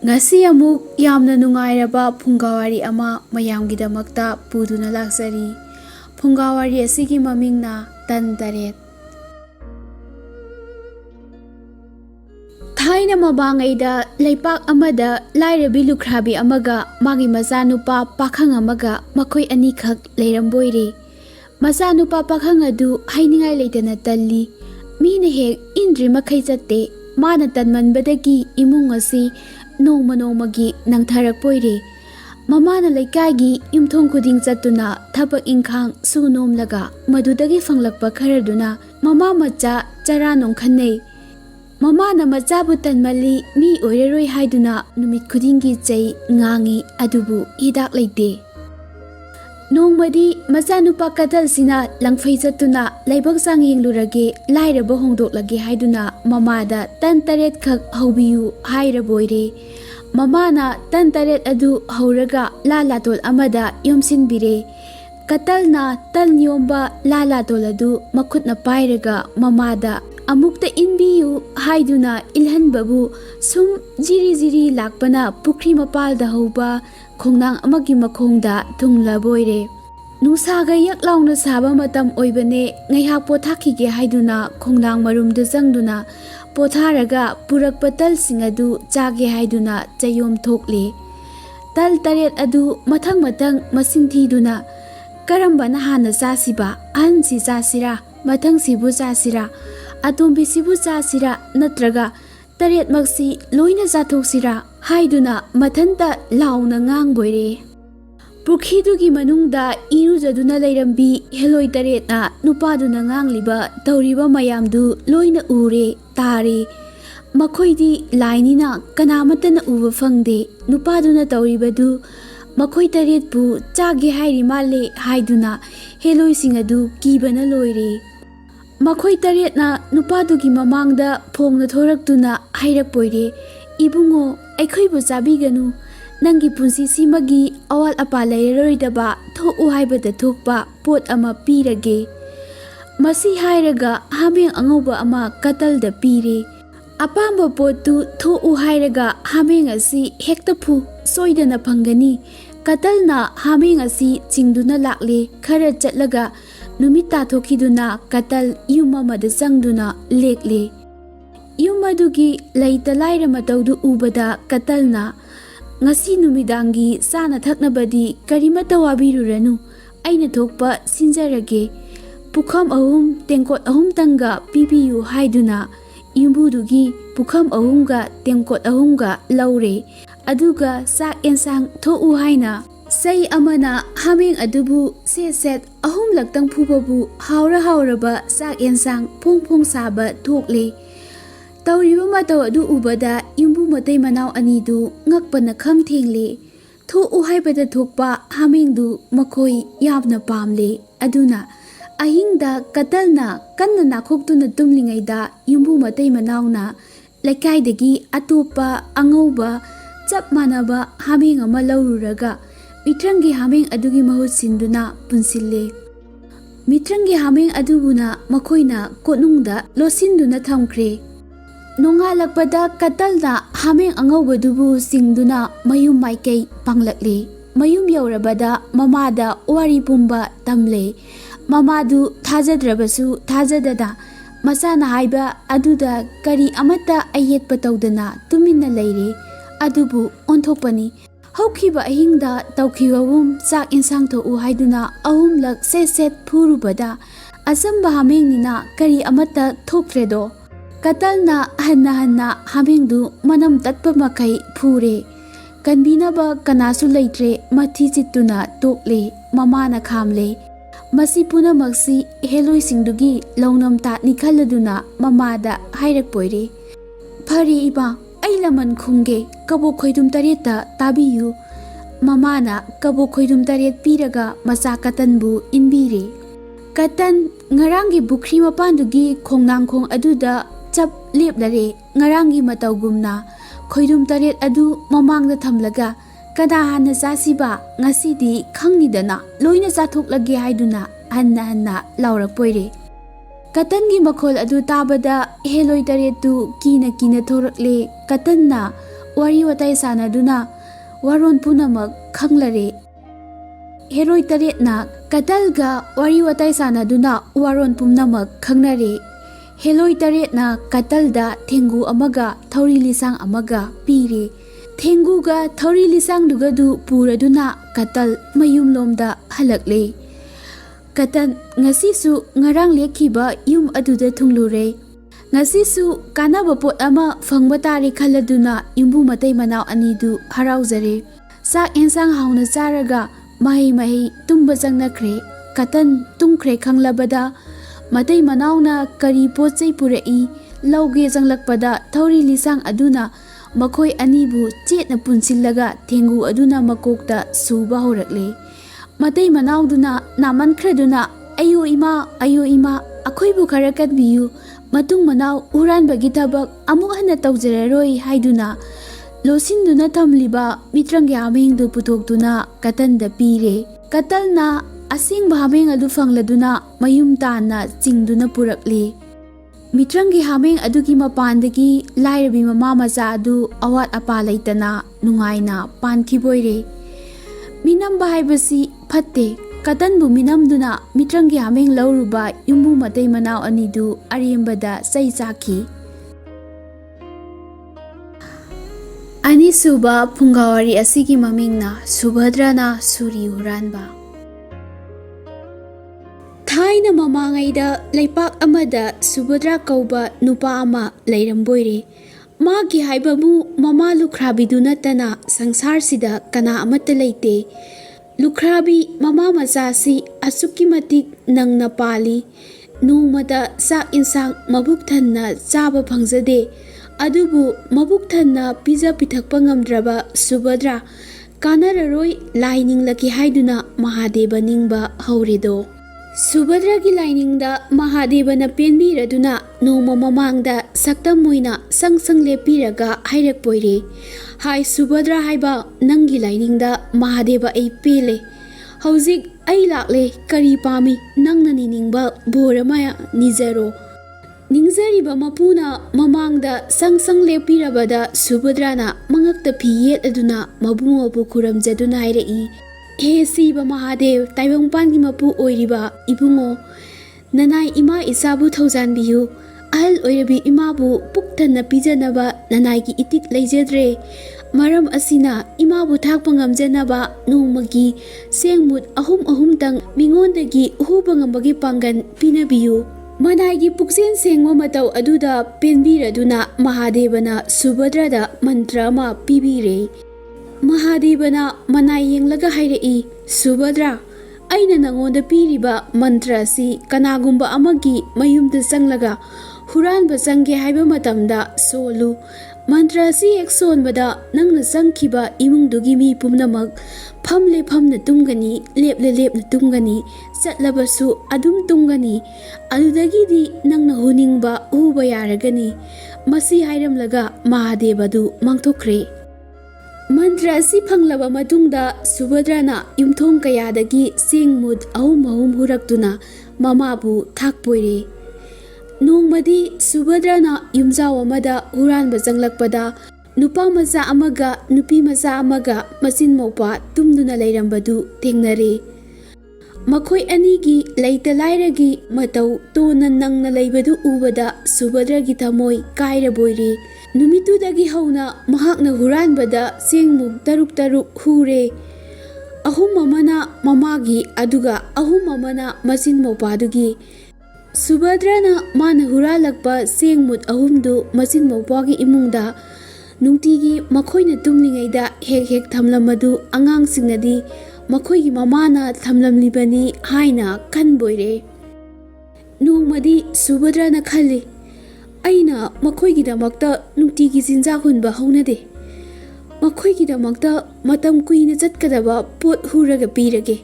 Ngasi amuk yamna nungairaba Phungga wari ama mayamgidamakta puduna laksari. Phungga wari asigi mamingna Taret. Thaina mabangaida leipak amada lairabi lukhrabi amaga magi mazanupa pakhang amaga makhoi anikhak leiramboire. Mazanupa pakhang adu hainingai leitana talli. Mina hek indri makhai chatte mana tanmanbadagi imung asi nongma nongmagi nangtharakpoire. Mamana laikagi yumthong khuding chatuna thabak ingkhang sunomlaga madudagi fanglakpa kharaduna mama macha chara nongkhanei. Mamana machabu tanmali mi oireroi haiduna numit khudingi chei ngangi adubu hidak leite. Nongmadi machanupa kadal sina langfai chatuna laibak sang yenglurage lairaba hongdoklage haiduna mamada Taret khak haubiyu hairaboire. Mamana Taret adu hauraga lalatol amada yomsinbire. Katalna talnyomba lalatol adu makhutna pairaga mamada amukta inbiyu haiduna ilhanbabu sum jiri lakpana pukri mapalda hauba khongnang amagi makhongda thunglaboire. Nusaga yaklauna saba matam oibane ngaihak pothakige haiduna khongnang marumda jangduna potharaga purakpa talsing adu chage haiduna chayom thokle. Taret adu mathang masing thiduna karambana hana chasiba ansi chasira mathang sibu chasira atombi sibu chasira natraga Taret maksi loina zathoksira haiduna mathanta launa ngangboire. Pukhidugi manungda irujaduna leirambi heloi Taretna nupaduna ngangliba tauriba mayamdu loina ure tare. Makhoidi lainina kanamatana uba fangde nupaduna tauribadu makhoi Taretpu chage hairi male haiduna heloi singadu kibana loire. Makhoi Taretna nupadugi mamangda phongna thoraktuna hairakpoire. Ibungo aikhoibu chabiganu nangi punsi simagi awal apa leiroidaba thoku haibada thokpa pot ama pirage. Masi hairaga hameng angauba ama katalda pire. Apamba potu thoku hairaga hameng asi hekta phu soidana phangani. Katalna hameng asi chingduna lakle khara chatlaga numita thokiduna katal yumamada changduna lekle. Yumadugi leita laira mataudu ubada katalna ngasi numidangi sana thaknabadi karimata wabiruranu aina thokpa sinjarage. Pukham ahum tengkot ahum tanga pipiyu haiduna yumbudugi pukham ahumga tengkot ahumga laure. Aduga sak ensang thoku haina sai amana hameng adubu set ahum laktang phubabu hauraba sak ensang phong saba thokle. Tauriba matau adu ubada yumbu matai manau anidu ngakpana kham thengle. Thoku haibada thokpa hamengdu makhoi yamna pamle. Aduna ahingda katalna kanna nakhoktuna tumlingaida yumbu matai manauna lakaidagi atopa angauba chap manaba hameng ama laururaga mitrangi hameng adugi mahut sinduna punsille. Mitrangi hameng adubuna makhoina konungda losinduna thamkre. Nongalakpada katalna hameng angaubadubu singduna mayum maikei panglakle. Mayum yaurabada mamada wari pumba tamle. Mamadu thajadrabasu thajadada masana haiba aduda kari amata ayetpa tawdana tuminna leire. Adubu onthokpani. Haukiba ahingda tawkhibawum sak insang thoku haiduna ahumlak set phurubada asamba hamengnina kari amata thokredo. Katalna hanna hamengdu manam tatpa makai phure. Kanbinaba kanasu leitre mathi chituna tokle mamana khamle. Masi punamaksi heloi singdugi launam tatni khaladuna mamada hairakpoire. Phari iba ai laman khunge kabo khoidum Taretta tabiyu. Mamana kabo khoidum Taret piraga macha katanbu inbire. Katan ngarangi bukri mapandugi khongnangkhong aduda chap leplare ngarangi matawgumna khoidum Taret adu mamangda thamlaga kada hana chasiba ngasidi khangnidana loina chathoklage haiduna hanna laurakpoire. Katangi makhol adu tabada heloi Tarettu kina thorakle. Katanna wari watai sanaduna waron punamak khanglare. Heroi taretna katalga wari watai sanaduna waron punamak khangnare. Heloi taretna katalda thengu amaga thauri lisang amaga pire. Thenguga thauri lisang dugadu puraduna katal mayum lomda halakle. Katan ngasisu ngarang lekhiba yum aduda thunglure. Ngasisu kanaba pot ama phangba tari khaladuna yumbu matai manaw anidu harauzare. Sak ensang hauna charaga mahi tumba changnakre. Katan tungkhre khanglabada matai manawna kari pochai purai lauge changlakpada thauri lisang aduna makhoi anibu chetna punsillaga thengu aduna makokta suba horakle. Matai manawduna namankhraduna ayo ima akhoi bu khara katbiyu matung manaw Huranba gi thabak amuk hana tawjararoi haiduna losinduna thamliba mitrangi hamengdu puthokduna katanda pire. Katalna asingba hameng adu phangladuna mayum tana chingduna purakle. Mitrangi hameng adugi mapandagi lairabi mama macha adu awat apa leitana nungaina pankhiboire. Minamba haibasi phatte. Katanbu minamduna mitrangi hameng lauruba yumbu matai manaw anidu arembada sai chaki. Anisuba Phungga wari asigi mamingna Subhadrana Suri Huranba. Thaina mamangaida leipak amada Subhadra kauba nupa ama leiramboire. Magi haibabu mama lukhrabidu natana sangsar sida kana amata leite. Lukhrabi mama masasi asuki matik nangna pali. Nungmada sak insang mabuk thanna chaba phangzade. Adubu mabuk thanna pizza pithakpa ngamdraba Subhadra kanararoi laining laki haiduna Mahadeva ningba hauredo. Subhadra gi lainingda Mahadeva na penbiraduna noma mamangda saktam moina sangsang lepiraga hairak poire. Hai Subhadra haiba nangi lainingda Mahadeva ai pele. Hauzik ai lakle kari pami nangna niningba boramaya nizaro. Ningzariba mapuna mamangda sangsang lepirabada Subhadrana mangakta phiyet aduna mabungo bu kuramjaduna hairei. He siba Mahadev taibangpangi mapu oiriba ibungo nanai ima isabu thaujanbiyu ahal oirabi imabu puktanna pijanaba nanai gi itik leijadre maram asina imabu thakpa ngamjanaba nongmagi sengmut ahum tang mingondagi uhuba ngambagi pangan pinabiyu. Manai gi puksen sengwa matau aduda penbiraduna Mahadevana Subhadrada mantra ma pibire. Mahadevana manai yenglaga hairei Subhadra aina nangonda piriba mantra si kanagumba amagi mayumda changlaga Huranba changge haiba matamda solu. Mantra si ek sonbada nangna changkhiba imungdugi mi pumnamak phamle phamna tumgani lepna tumgani chatlabasu adum tumgani adudagidi nangna huningba uba yaragani. Masi hairamlaga Mahadevadu mangthokre. Mantra si phanglaba matungda Subhadrana yumthong kayadagi sengmut ahum huraktuna mamabu thakpoire. Nongmadi Subhadrana yumjaw amada Huranba changlakpada nupa macha amaga nupi macha amaga machin maupa tumduna leirambadu thengnare. Makhoi anigi leita lairagi matau tona nangna leibadu ubada Subhadragi thamoi kairaboire. Numitudagi hauna mahakna Huranbada sengmuk taruk hure. Ahum amana mamagi aduga ahum amana machin maupadugi. Subhadrana mana huralakpa sengmut ahumdu machin maupagi imungda nungtigi makhoina tumlingaida hek thamlamadu angangsingadi makhoigi mamana thamlamlibani haina kanboire. Nongmadi Subhadrana khali aina makhoigidamakta nungtigi jinja hunba haunade. Makhoigidamakta matam kuina chatkadaba pot huraga pirage.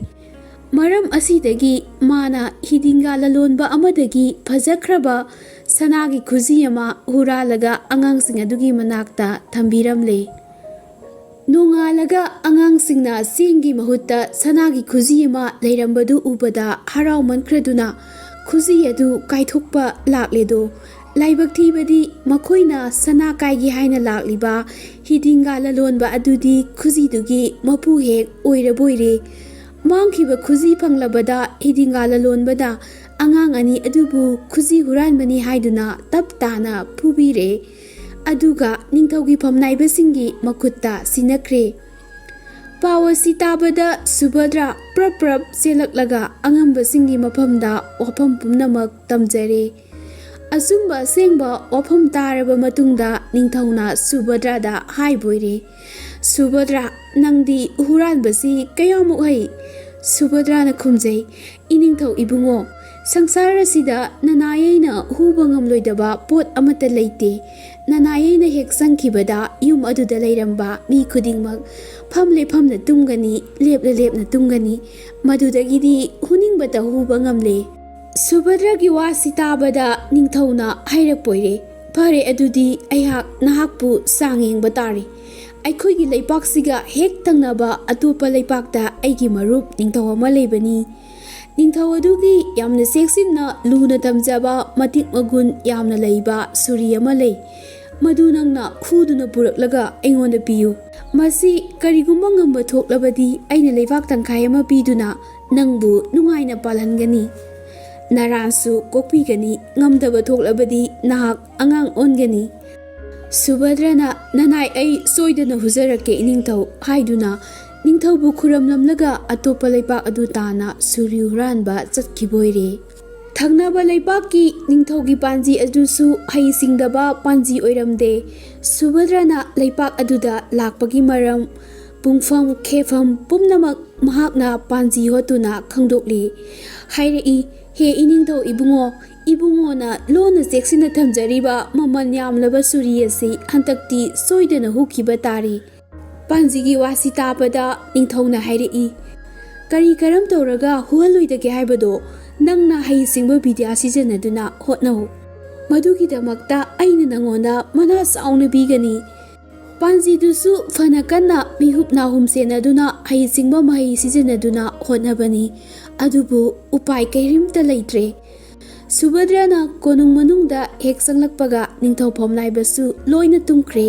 Maram asidagi mana hidinga lalonba amadagi phajakraba sanagi khuji ama huralaga angangsing adugi manakta thambiramle. Nongalaga angangsingna sengi mahutta sanagi khuji ama leirambadu ubada harau mankhraduna khuji adu kaithokpa lakledo ꯂꯥꯏꯕꯛ ꯊꯤꯕꯗꯤ ꯃꯈꯣꯏꯅ ꯁꯅꯥ ꯀꯥꯏꯒꯤ 하이ꯅ ꯂꯥꯛꯂꯤꯕ ꯍꯤꯗꯤꯡꯒꯥ ꯂꯂꯣꯟꯕ ꯑꯗꯨꯗꯤ ꯈꯨꯖꯤꯗꯨꯒꯤ ꯃꯄꯨ ꯍꯦꯛ ꯑꯣꯏꯔꯕꯣꯏꯔꯦ꯫ ꯃꯥꯡꯈꯤꯕ ꯈꯨꯖꯤ ꯐꯪꯂꯕꯗ ꯍꯤꯗꯤꯡꯒꯥ ꯂꯂꯣꯟꯕꯅ ꯑꯉꯥꯡ ꯑꯅꯤ ꯑꯗꯨꯕꯨ ꯈꯨꯖꯤ ꯍꯨꯔꯥꯟꯕꯅꯤ ꯍꯥꯏꯗꯨꯅ ꯇꯞ ꯇꯥꯅ ꯐꯨꯕꯤꯔꯦ꯫ ꯑꯗꯨꯒ ꯅꯤꯡꯊꯧꯒꯤ ꯐꯝꯅꯥꯏꯕꯁꯤꯡꯒꯤ ꯃꯈꯨꯠꯇ ꯁꯤꯟꯅꯈ꯭ꯔꯦ꯫ ꯄꯥꯎ ꯑꯁꯤ ꯇꯥꯕꯗ ꯁꯨꯚꯗ꯭ꯔ ꯄ꯭ꯔꯞ ꯄ꯭ꯔꯞ ꯆꯦꯜꯂꯛꯂꯒ ꯑꯉꯝꯕꯁꯤꯡꯒꯤ ꯃꯐꯝꯗ ꯋꯥꯐꯝ ꯄꯨꯝꯅꯃꯛ ꯇꯝꯖꯔꯦ꯫ ꯑꯆꯨꯝꯕ ꯑꯁꯦꯡꯕ ꯋꯥꯐꯝ ꯇꯥꯔꯕ ꯃꯇꯨꯡꯗ ꯅꯤꯡꯊꯧꯅ ꯁꯨꯚꯗ꯭ꯔꯗ ꯍꯥꯏꯕꯣꯏꯔꯦ, "ꯁꯨꯚꯗ꯭ꯔ, ꯅꯪꯗꯤ ꯍꯨꯔꯥꯟꯕꯁꯤ ꯀꯌꯥꯃꯨꯛ ꯍꯩ?" ꯁꯨꯚꯗ꯭ꯔꯅ ꯈꯨꯝꯖꯩ, "ꯏꯅꯤꯡꯊꯧ ꯏꯕꯨꯡꯉꯣ, ꯁꯪꯁꯥꯔ ꯑꯁꯤꯗ ꯅꯅꯥꯌꯩꯅ ꯍꯨꯕ ꯉꯝꯂꯣꯏꯗꯕ ꯄꯣꯠ ꯑꯃꯠꯇ ꯂꯩꯇꯦ꯫ ꯅꯅꯥꯌꯩꯅ ꯍꯦꯛ ꯆꯪꯈꯤꯕꯗ ꯌꯨꯝ ꯑꯗꯨꯗ ꯂꯩꯔꯝꯕ ꯃꯤ ꯈꯨꯗꯤꯡꯃꯛ ꯐꯝꯂꯦ ꯐꯝꯅ ꯇꯨꯝꯒꯅꯤ, ꯂꯦꯞꯂꯦ ꯂꯦꯞꯅ ꯇꯨꯝꯒꯅꯤ, ꯃꯗꯨꯗꯒꯤꯗꯤ ꯍꯨꯅꯤꯡꯕꯇ ꯍꯨꯕ ꯉꯝꯂꯦ." ꯁꯨꯚꯗ꯭ꯔꯒꯤ ꯋꯥꯁꯤ ꯇꯥꯕꯗ ꯅꯤꯡꯊꯧꯅ ꯍꯥꯏꯔꯛꯄꯣꯏꯔꯦ, "ꯐꯔꯦ, ꯑꯗꯨꯗꯤ ꯑꯩꯍꯥꯛ ꯅꯍꯥꯛꯄꯨ ꯆꯥꯡ ꯌꯦꯡꯕ ꯇꯥꯔꯦ꯫ ꯑꯩꯈꯣꯏꯒꯤ ꯂꯩꯄꯥꯛꯁꯤꯒ ꯍꯦꯛ ꯊꯪꯅꯕ ꯑꯇꯣꯞꯄ ꯂꯩꯄꯥꯛꯇ ꯑꯩꯒꯤ ꯃꯔꯨꯞ ꯅꯤꯡꯊꯧ ꯑꯃ ꯂꯩꯕꯅꯤ꯫ ꯅꯤꯡꯊꯧ ꯑꯗꯨꯒꯤ ꯌꯥꯝꯅ ꯆꯦꯛꯁꯤꯟꯅ ꯂꯨꯅ ꯇꯝꯖꯕ ꯃꯇꯤꯛ ꯃꯒꯨꯟ ꯌꯥꯝꯅ ꯂꯩꯕ ꯁꯨꯔꯤ ꯑꯃ ꯂꯩ꯫ ꯃꯗꯨ ꯅꯪꯅ ꯈꯨꯗꯨꯅ ꯄꯨꯔꯛꯂꯒ ꯑꯩꯉꯣꯟꯗ ꯄꯤꯌꯨ꯫ ꯃꯁꯤ ꯀꯔꯤꯒꯨꯝꯕ ꯉꯝꯕ ꯊꯣꯛꯂꯕꯗꯤ ꯑꯩꯅ ꯂꯩꯕꯥꯛ ꯇꯪꯈꯥꯏ ꯑꯃ ꯄꯤꯗꯨꯅ ꯅꯪꯕꯨ ꯅꯨꯡꯉꯥꯏꯅ ꯄꯥꯜꯍꯟꯒꯅꯤ, ꯅꯔꯥꯟꯁꯨ ꯀꯣꯛꯄꯤꯒꯅꯤ, ꯉꯝꯗꯕ ꯊꯣꯛꯂꯕꯗꯤ ꯅꯍꯥꯛ ꯑꯉꯥꯡ ꯑꯣꯟꯒꯅꯤ." ꯁꯨꯚꯗ꯭ꯔꯅ "ꯅꯅꯥꯏ, ꯑꯩ ꯁꯣꯏꯗꯅ ꯍꯨꯖꯔꯛꯀꯦ ꯏꯅꯤꯡꯊꯧ" ꯍꯥꯏꯗꯨꯅ ꯅꯤꯡꯊꯧꯕꯨ ꯈꯨꯔꯝꯂꯝꯂꯒ ꯑꯇꯣꯞꯄ ꯂꯩꯄꯥꯛ ꯑꯗꯨ ꯇꯥꯅ ꯁꯨꯔꯤ ꯍꯨꯔꯥꯟꯕ ꯆꯠꯈꯤꯕꯣꯏꯔꯦ꯫ ꯊꯪꯅꯕ ꯂꯩꯄꯥꯛꯀꯤ ꯅꯤꯡꯊꯧꯒꯤ ꯄꯥꯟꯖꯤ ꯑꯗꯨꯁꯨ ꯍꯩꯁꯤꯡꯗꯕ ꯄꯥꯟꯖꯤ ꯑꯣꯏꯔꯝꯗꯦ꯫ ꯁꯨꯚꯗ꯭ꯔꯅ ꯂꯩꯄꯥꯛ ꯑꯗꯨꯗ ꯂꯥꯛꯄꯒꯤ ꯃꯔꯝ, ꯄꯨꯡꯐꯝ ꯈꯦꯐꯝ ꯄꯨꯝꯅꯃꯛ ꯃꯍꯥꯛꯅ ꯄꯥꯟꯖꯤ ꯍꯣꯠꯇꯨꯅ ꯈꯪꯗꯣꯛꯂꯤ꯫ ꯍꯥꯏꯔꯛꯏ, "ꯍꯦ ꯏꯅꯤꯡꯊꯧ ꯏꯕꯨꯡꯉꯣ, ꯏꯕꯨꯡꯉꯣꯅ ꯂꯣꯟꯅ ꯆꯦꯛꯁꯤꯟꯅ ꯊꯝꯖꯔꯤꯕ ꯃꯃꯜ ꯌꯥꯝꯂꯕ ꯁꯨꯔꯤ ꯑꯁꯤ ꯍꯟꯗꯛꯇꯤ ꯁꯣꯏꯗꯅ ꯍꯨꯈꯤꯕ ꯇꯥꯔꯦ." ꯄꯥꯟꯖꯤꯒꯤ ꯋꯥꯁꯤ ꯇꯥꯕꯗ ꯅꯤꯡꯊꯧꯅ ꯍꯥꯏꯔꯛꯏ, "ꯀꯔꯤ ꯀꯔꯝ ꯇꯧꯔꯒ ꯍꯨꯍꯜꯂꯣꯏꯗꯒꯦ ꯍꯥꯏꯕꯗꯣ ꯅꯪꯅ ꯍꯩꯁꯤꯡꯕ ꯕꯤꯗ꯭ꯌꯥ ꯁꯤꯖꯤꯟꯅꯗꯨꯅ ꯍꯣꯠꯅꯧ꯫ ꯃꯗꯨꯒꯤꯗꯃꯛꯇ ꯑꯩꯅ ꯅꯪꯉꯣꯟꯗ ꯃꯅꯥ ꯆꯥꯎꯅ ꯄꯤꯒꯅꯤ." ꯄꯥꯟꯖꯤꯗꯨꯁꯨ ꯐꯅ ꯀꯟꯅ ꯃꯤꯍꯨꯞ ꯅꯥꯍꯨꯝ ꯁꯦꯟꯅꯗꯨꯅ ꯍꯩꯁꯤꯡꯕ ꯃꯍꯩ ꯁꯤꯖꯤꯟꯅꯗꯨꯅ ꯍꯣꯠꯅꯕꯅꯤ, ꯑꯗꯨꯕꯨ ꯎꯄꯥꯏ ꯀꯔꯤꯝꯇ ꯂꯩꯇ꯭ꯔꯦ꯫ ꯁꯨꯚꯗ꯭ꯔꯅ ꯀꯣꯅꯨꯡ ꯃꯅꯨꯡꯗ ꯍꯦꯛ ꯆꯪꯂꯛꯄꯒ ꯅꯤꯡꯊꯧ ꯐꯝꯅꯥꯏꯕꯁꯨ ꯂꯣꯏꯅ ꯇꯨꯝꯈ꯭ꯔꯦ꯫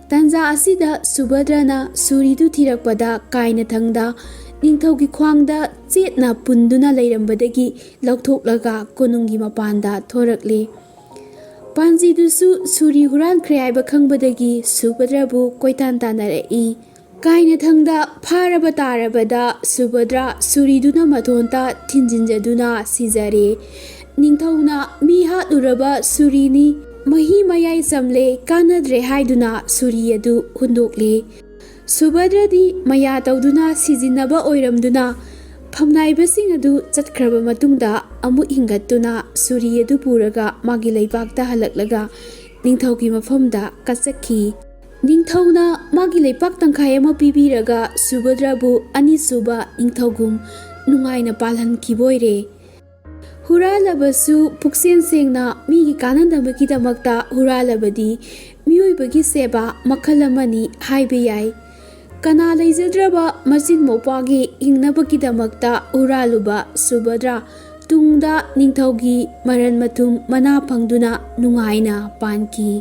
ꯇꯥꯟꯖꯥ ꯑꯁꯤꯗ ꯁꯨꯚꯗ꯭ꯔꯅ ꯁꯨꯔꯤꯗꯨ ꯊꯤꯔꯛꯄꯗ ꯀꯥꯏꯅꯊꯪꯗ ꯅꯤꯡꯊꯧꯒꯤ ꯈ꯭ꯋꯥꯡꯗ ꯆꯦꯠꯅ ꯄꯨꯟꯗꯨꯅ ꯂꯩꯔꯝꯕꯗꯒꯤ ꯂꯧꯊꯣꯛꯂꯒ ꯀꯣꯅꯨꯡꯒꯤ ꯃꯄꯥꯟꯗ ꯊꯣꯔꯛꯂꯦ꯫ ꯄꯥꯟꯖꯤꯗꯨꯁꯨ ꯁꯨꯔꯤ ꯍꯨꯔꯥꯟꯈ꯭ꯔꯦ ꯍꯥꯏꯕ ꯈꯪꯕꯗꯒꯤ ꯁꯨꯚꯗ꯭ꯔꯕꯨ ꯀꯣꯏꯇꯥꯟ ꯇꯥꯟꯅꯔꯛꯏ꯫ ꯀꯥꯏꯅꯊꯪꯗ ꯐꯥꯔꯕ ꯇꯥꯔꯕꯗ ꯁꯨꯚꯗ꯭ꯔ ꯁꯨꯔꯤꯗꯨꯅ ꯃꯊꯣꯟꯇ ꯊꯤꯟꯖꯤꯟꯖꯗꯨꯅ ꯁꯤꯖꯔꯦ꯫ ꯅꯤꯡꯊꯧꯅ "ꯃꯤ ꯍꯥꯠꯂꯨꯔꯕ ꯁꯨꯔꯤꯅꯤ, ꯃꯍꯤ ꯃꯌꯥꯏ ꯆꯝꯂꯦ, ꯀꯥꯟꯅꯗ꯭ꯔꯦ" ꯍꯥꯏꯗꯨꯅ ꯁꯨꯔꯤ ꯑꯗꯨ ꯍꯨꯟꯗꯣꯛꯂꯦ꯫ ꯁꯨꯚꯗ꯭ꯔꯗꯤ ꯃꯌꯥ ꯇꯧꯗꯨꯅ ꯁꯤꯖꯤꯟꯅꯕ ꯑꯣꯏꯔꯝꯗꯨꯅ ꯐꯝꯅꯥꯏꯕꯁꯤꯡ ꯑꯗꯨ ꯆꯠꯈ꯭ꯔꯕ ꯃꯇꯨꯡꯗ ꯑꯃꯨꯛ ꯍꯤꯡꯒꯠꯇꯨꯅ ꯁꯨꯔꯤ ꯑꯗꯨ ꯄꯨꯔꯒ ꯃꯥꯒꯤ ꯂꯩꯕꯥꯛꯇ ꯍꯜꯂꯛꯂꯒ ꯅꯤꯡꯊꯧꯒꯤ ꯃꯐꯝꯗ ꯀꯠꯆꯈꯤ꯫ ꯅꯤꯡꯊꯧꯅ ꯃꯥꯒꯤ ꯂꯩꯄꯥꯛ ꯇꯪꯈꯥꯏ ꯑꯃ ꯄꯤꯕꯤꯔꯒ ꯁꯨꯚꯗ꯭ꯔꯕꯨ ꯑꯅꯤꯁꯨꯕ ꯅꯤꯡꯊꯧꯒꯨꯝ ꯅꯨꯡꯉꯥꯏꯅ ꯄꯥꯜꯍꯟꯈꯤꯕꯣꯏꯔꯦ꯫ ꯍꯨꯔꯥꯜꯂꯕꯁꯨ ꯄꯨꯛꯆꯦꯟ ꯁꯦꯡꯅ ꯃꯤꯒꯤ ꯀꯥꯟꯅꯅꯕꯒꯤꯗꯃꯛꯇ ꯍꯨꯔꯥꯜꯂꯕꯗꯤ ꯃꯤꯑꯣꯏꯕꯒꯤ ꯁꯦꯕꯥ ꯃꯈꯜ ꯑꯃꯅꯤ ꯍꯥꯏꯕ ꯌꯥꯏ꯫ ꯀꯅꯥ ꯂꯩꯖꯗ꯭ꯔꯕ ꯃꯆꯤꯟ ꯃꯧꯄ꯭ꯋꯥꯒꯤ ꯍꯤꯡꯅꯕꯒꯤꯗꯃꯛꯇ ꯍꯨꯔꯥꯜꯂꯨꯕ ꯁꯨꯚꯗ꯭ꯔ ꯇꯨꯡꯗ ꯅꯤꯡꯊꯧꯒꯤ ꯃꯔꯟ ꯃꯊꯨꯝ ꯃꯅꯥ ꯐꯪꯗꯨꯅ ꯅꯨꯡꯉꯥꯏꯅ ꯄꯥꯟꯈꯤ꯫